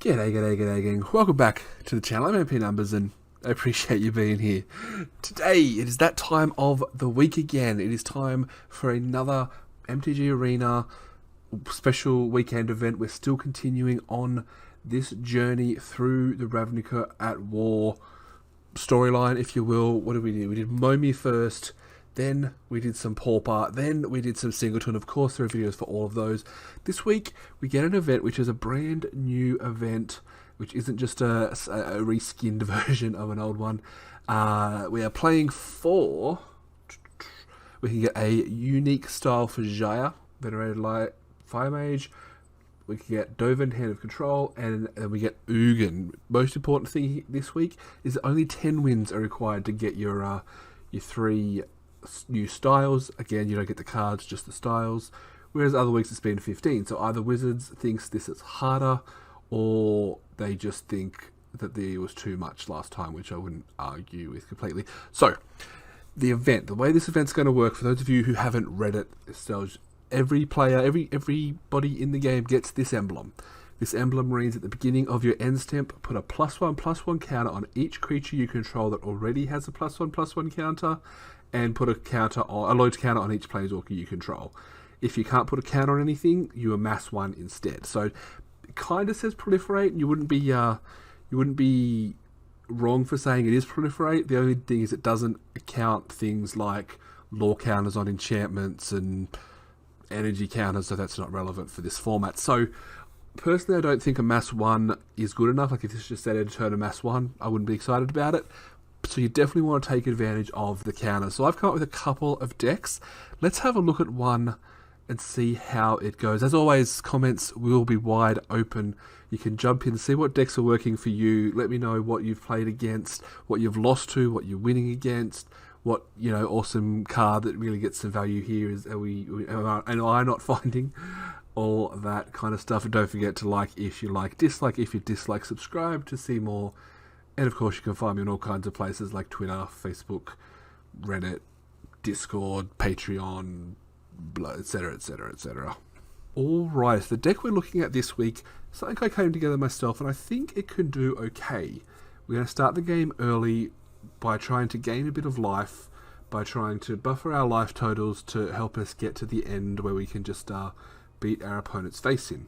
G'day gang. Welcome back to the channel. I'm MP Numbers and I appreciate you being here. Today it is that time of the week again. It is time for another MTG Arena special weekend event. We're still continuing on this journey through the Ravnica at War storyline, if you will. What did we do? We did Momi first, then we did some Pauper, then we did some Singleton. Of course, there are videos for all of those. This week, we get an event which is a brand new event, which isn't just a reskinned version of an old one. We are playing for... We can get a unique style for Jaya, Venerated Light Fire Mage. We can get Dovin, Hand of Control, and we get Ugin. Most important thing this week is that only 10 wins are required to get your three new styles. Again, you don't get the cards, just the styles, whereas other weeks it's been 15. So either Wizards thinks this is harder, or they just think that there was too much last time, which I wouldn't argue with completely. So the event, the way this event's going to work, for those of you who haven't read it, tells every player, everybody in the game gets this emblem. This emblem reads, at the beginning of your end step, put a +1/+1 counter on each creature you control that already has a +1/+1 counter, and put a load counter on each planeswalker you control. If you can't put a counter on anything, you amass one instead. So it kind of says proliferate, and you wouldn't be wrong for saying it is proliferate. The only thing is it doesn't account things like lore counters on enchantments and energy counters, so that's not relevant for this format. So personally, I don't think amass one is good enough. Like if this just said end turn amass one, I wouldn't be excited about it. So you definitely want to take advantage of the counter. So I've come up with a couple of decks. Let's have a look at one and see how it goes. As always, comments will be wide open. You can jump in and see what decks are working for you. Let me know what you've played against, what you've lost to, what you're winning against, what, awesome card that really gets some value here is am I not finding all that kind of stuff. And don't forget to like if you like, dislike if you dislike, subscribe to see more. And of course, you can find me in all kinds of places like Twitter, Facebook, Reddit, Discord, Patreon, etc, etc, etc. Alright, the deck we're looking at this week, something I came together myself, and I think it can do okay. We're going to start the game early by trying to gain a bit of life, by trying to buffer our life totals to help us get to the end where we can just beat our opponent's face in.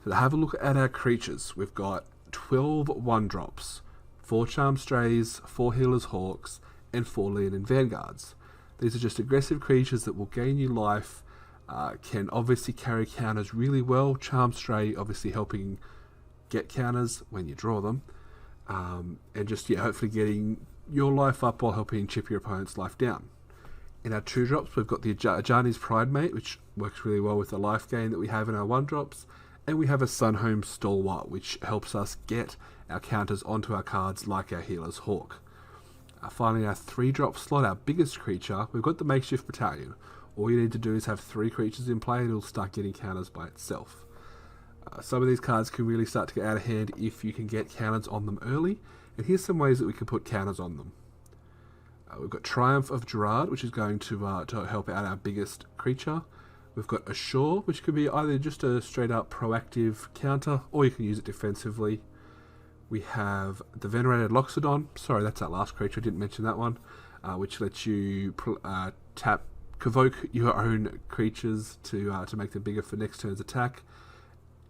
So to have a look at our creatures, we've got 12 1-drops. 4 Charmed Strays, 4 Healer's Hawks, and 4 Leonin Vanguards. These are just aggressive creatures that will gain you life, can obviously carry counters really well. Charmed Stray obviously helping get counters when you draw them, and just hopefully getting your life up while helping chip your opponent's life down. In our 2-drops, we've got the Ajani's Pridemate, which works really well with the life gain that we have in our 1-drops, and we have a Sunhome Stalwart, which helps us get our counters onto our cards like our Healer's Hawk. Finally, our 3-drop slot, our biggest creature, we've got the Makeshift Battalion. All you need to do is have 3 creatures in play and it'll start getting counters by itself. Some of these cards can really start to get out of hand if you can get counters on them early, and here's some ways that we can put counters on them. We've got Triumph of Gerard, which is going to help out our biggest creature. We've got Assure, which could be either just a straight up proactive counter, or you can use it defensively. We have the Venerated Loxodon, sorry that's our last creature, I didn't mention that one, which lets you convoke your own creatures to make them bigger for next turn's attack.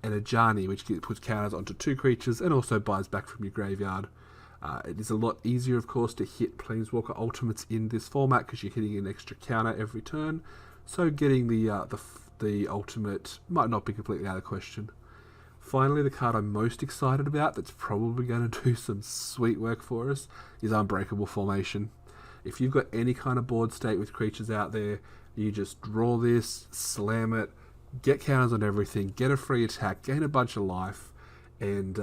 And Ajani, which puts counters onto 2 creatures and also buys back from your graveyard. It is a lot easier, of course, to hit Planeswalker Ultimates in this format because you're hitting an extra counter every turn. So getting the ultimate might not be completely out of question. Finally, the card I'm most excited about that's probably going to do some sweet work for us is Unbreakable Formation. If you've got any kind of board state with creatures out there, you just draw this, slam it, get counters on everything, get a free attack, gain a bunch of life, and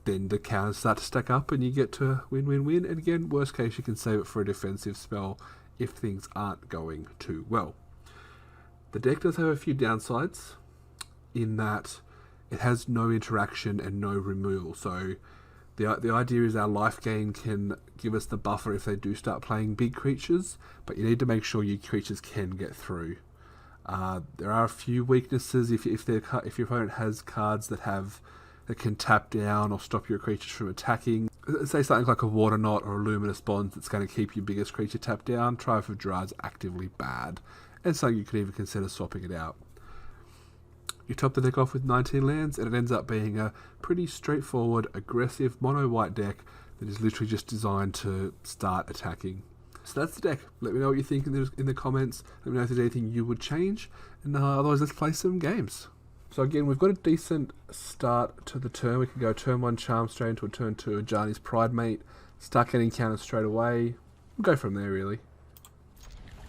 then the counters start to stack up and you get to win. And again, worst case, you can save it for a defensive spell if things aren't going too well. The deck does have a few downsides in that it has no interaction and no removal. So the idea is our life gain can give us the buffer if they do start playing big creatures, but you need to make sure your creatures can get through. There are a few weaknesses if your opponent has cards that can tap down or stop your creatures from attacking. Say something like a Water Knot or a Luminous Bond that's going to keep your biggest creature tapped down. Triumph of Dryad's actively bad, and something you could even consider swapping it out. You top the deck off with 19 lands, and it ends up being a pretty straightforward, aggressive mono-white deck that is literally just designed to start attacking. So that's the deck. Let me know what you think in the comments. Let me know if there's anything you would change, and otherwise let's play some games. So again, we've got a decent start to the turn. We can go turn 1 Charmstray into a turn 2 Ajani's Pridemate, start getting counters straight away. We'll go from there really.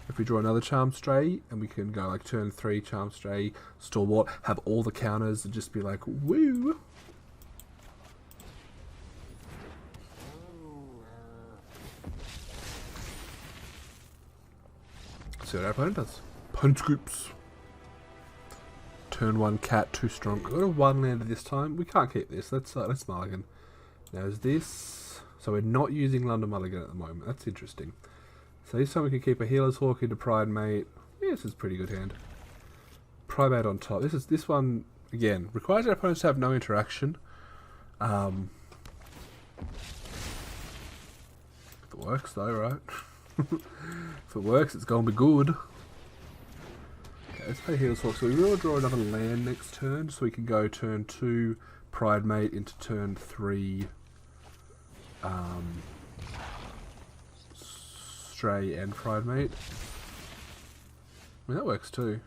If we draw another Charmstray, and we can go like turn 3 Charmstray, Stalwart, have all the counters and just be like, woo! See what our opponent does. Punch Scoops. Turn 1 Cat, too strong. Got a 1-lander this time. We can't keep this. Let's mulligan. Now is this... So we're not using London Mulligan at the moment. That's interesting. So this time we can keep a Healer's Hawk into Pridemate. Yeah, this is a pretty good hand. Pridemate on top. This one, again, requires our opponents to have no interaction. If it works though, right? If it works, it's gonna be good. Okay, let's play Healer's Hawk. So we will draw another land next turn, so we can go turn 2 Pridemate into turn 3 Stray and Pridemate. I mean, that works too.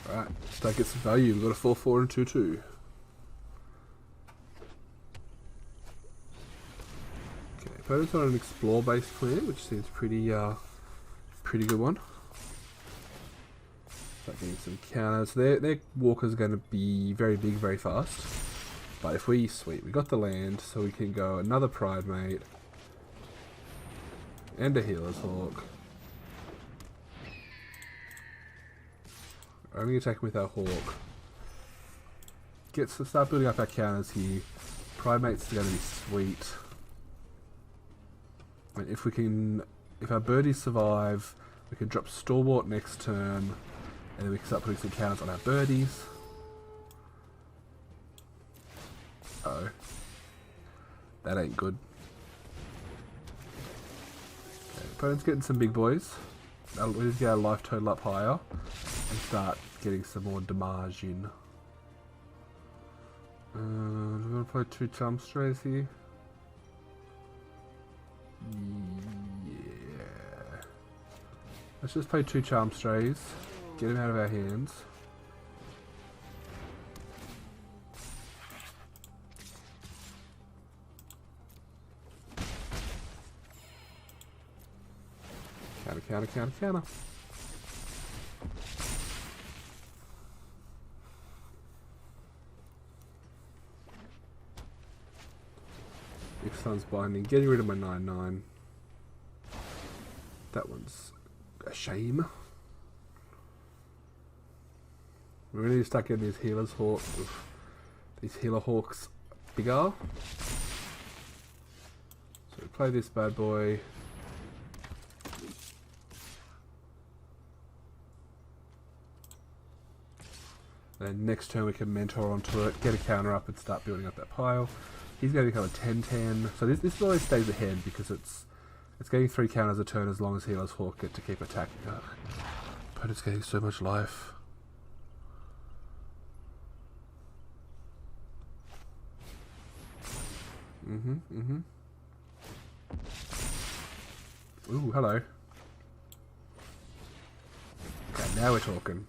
Alright, start get some value. We've got a 4/4 and 2/2. Okay, opponent's on an explore based plan, which seems pretty good one. Start getting some counters. Their walker's going to be very big, very fast. But if we got the land, so we can go another Pridemate and a Healer's Hawk. Only attacking with our Hawk. Gets to start building up our counters here. Pridemate's going to be sweet. And if our birdies survive, we can drop Stalwart next turn, and then we can start putting some counters on our birdies. Uh-oh. That ain't good. Okay, opponent's getting some big boys. We'll just get our life total up higher and start getting some more damage in. Do we want to play 2 Charmstrays here? Yeah. Let's just play 2 Charmstrays, get them out of our hands. Counter. If Sun's Binding, getting rid of my 9/9. That one's a shame. We really need to start getting these Healer Hawks bigger. So we play this bad boy. Then next turn we can mentor onto it, get a counter up and start building up that pile. He's going to become a 10/10. So this always stays ahead because it's getting 3 counters a turn as long as Healer's Hawk get to keep attacking. Ugh. But it's getting so much life. Ooh, hello. Okay, now we're talking.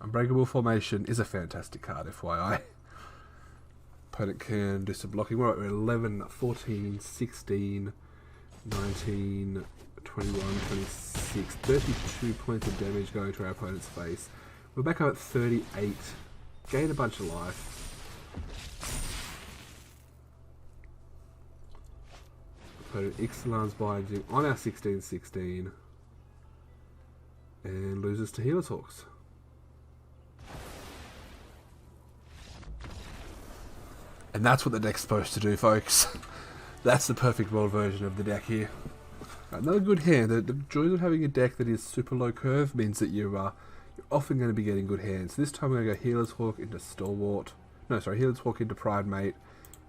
Unbreakable Formation is a fantastic card, FYI. Opponent can do some blocking. We're at 11, 14, 16, 19, 21, 26, 32 points of damage going to our opponent's face. We're back up at 38. Gain a bunch of life. Opponent Ixalan's Binding on our 16-16 and loses to Healer's Hawks. And that's what the deck's supposed to do, folks. That's the perfect world version of the deck here. Another good hand. The joys of having a deck that is super low curve means that you're often going to be getting good hands. This time we're going to go Healer's Hawk into Stalwart. No, sorry, Healer's Hawk into Pridemate,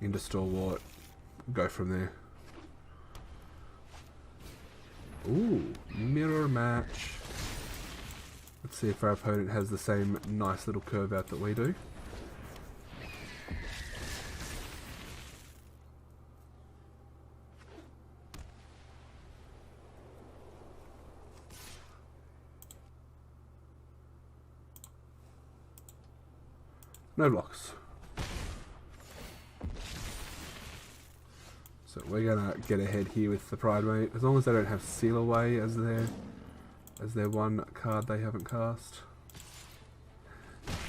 into Stalwart. Go from there. Ooh, mirror match. Let's see if our opponent has the same nice little curve out that we do. No blocks. So we're gonna get ahead here with the Pridemate, as long as they don't have Seal Away as their one card they haven't cast.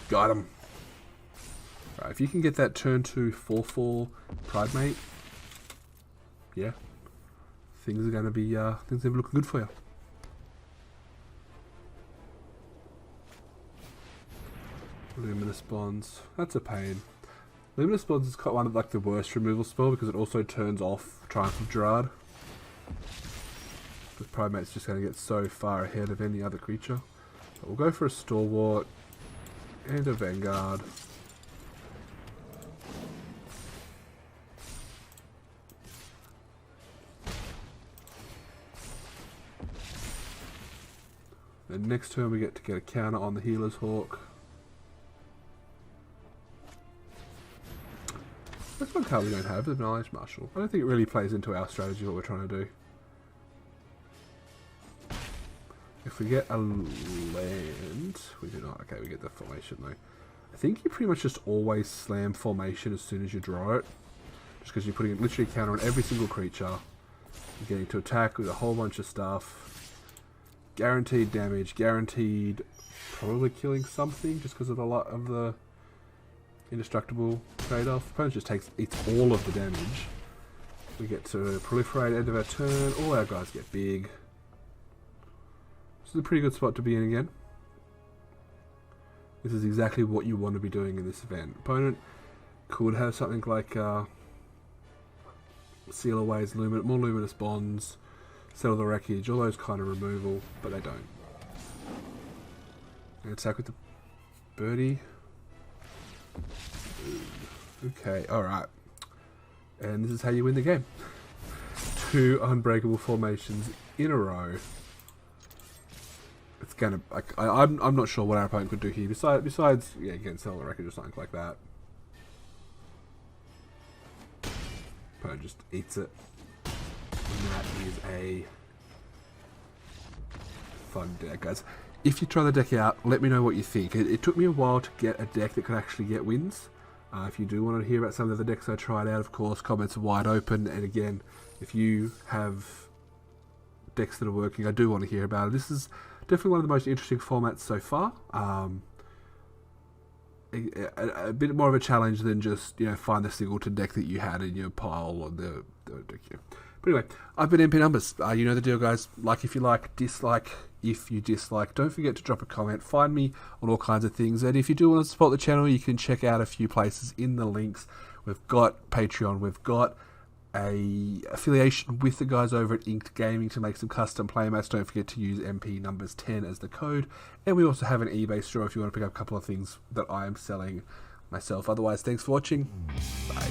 Got him. Right, if you can get that turn 2 4/4 Pridemate, yeah, things are gonna be looking good for you. Luminous Bonds. That's a pain. Luminous Bonds is one of the worst removal spell because it also turns off Triumph of Gerard. The Pridemate's just going to get so far ahead of any other creature. But we'll go for a Stalwart and a Vanguard. And next turn we get to get a counter on the Healer's Hawk. That's one card we don't have, the Knowledge Marshal. I don't think it really plays into our strategy, what we're trying to do. If we get a land, we do not. Okay, we get the formation though. I think you pretty much just always slam formation as soon as you draw it. Just because you're putting literally a counter on every single creature. You're getting to attack with a whole bunch of stuff. Guaranteed damage, guaranteed probably killing something just because of the lot of the indestructible trade-off. Opponent just eats all of the damage. We get to proliferate end of our turn. All our guys get big. This is a pretty good spot to be in again. This is exactly what you want to be doing in this event. Opponent could have something like Seal Aways, more Luminous Bonds, Settle the Wreckage, all those kind of removal, but they don't. And attack with the birdie. Okay, alright. And this is how you win the game. 2 unbreakable formations in a row. It's gonna... I'm not sure what our opponent could do here. Besides, yeah, again, Settle the Wreckage or something like that. Opponent just eats it. And that is a fun deck, guys. If you try the deck out, let me know what you think. It took me a while to get a deck that could actually get wins. If you do want to hear about some of the decks I tried out, of course, comments are wide open. And again, if you have decks that are working, I do want to hear about it. This is definitely one of the most interesting formats so far. A bit more of a challenge than just, you know, find the singleton deck that you had in your pile or the deck here. But anyway, I've been MP Numbers. You know the deal, guys. Like if you like, dislike if you dislike. Don't forget to drop a comment. Find me on all kinds of things. And if you do want to support the channel, you can check out a few places in the links. We've got Patreon. We've got a affiliation with the guys over at Inked Gaming to make some custom playmats. Don't forget to use MP Numbers 10 as the code. And we also have an eBay store if you want to pick up a couple of things that I am selling myself. Otherwise, thanks for watching. Bye.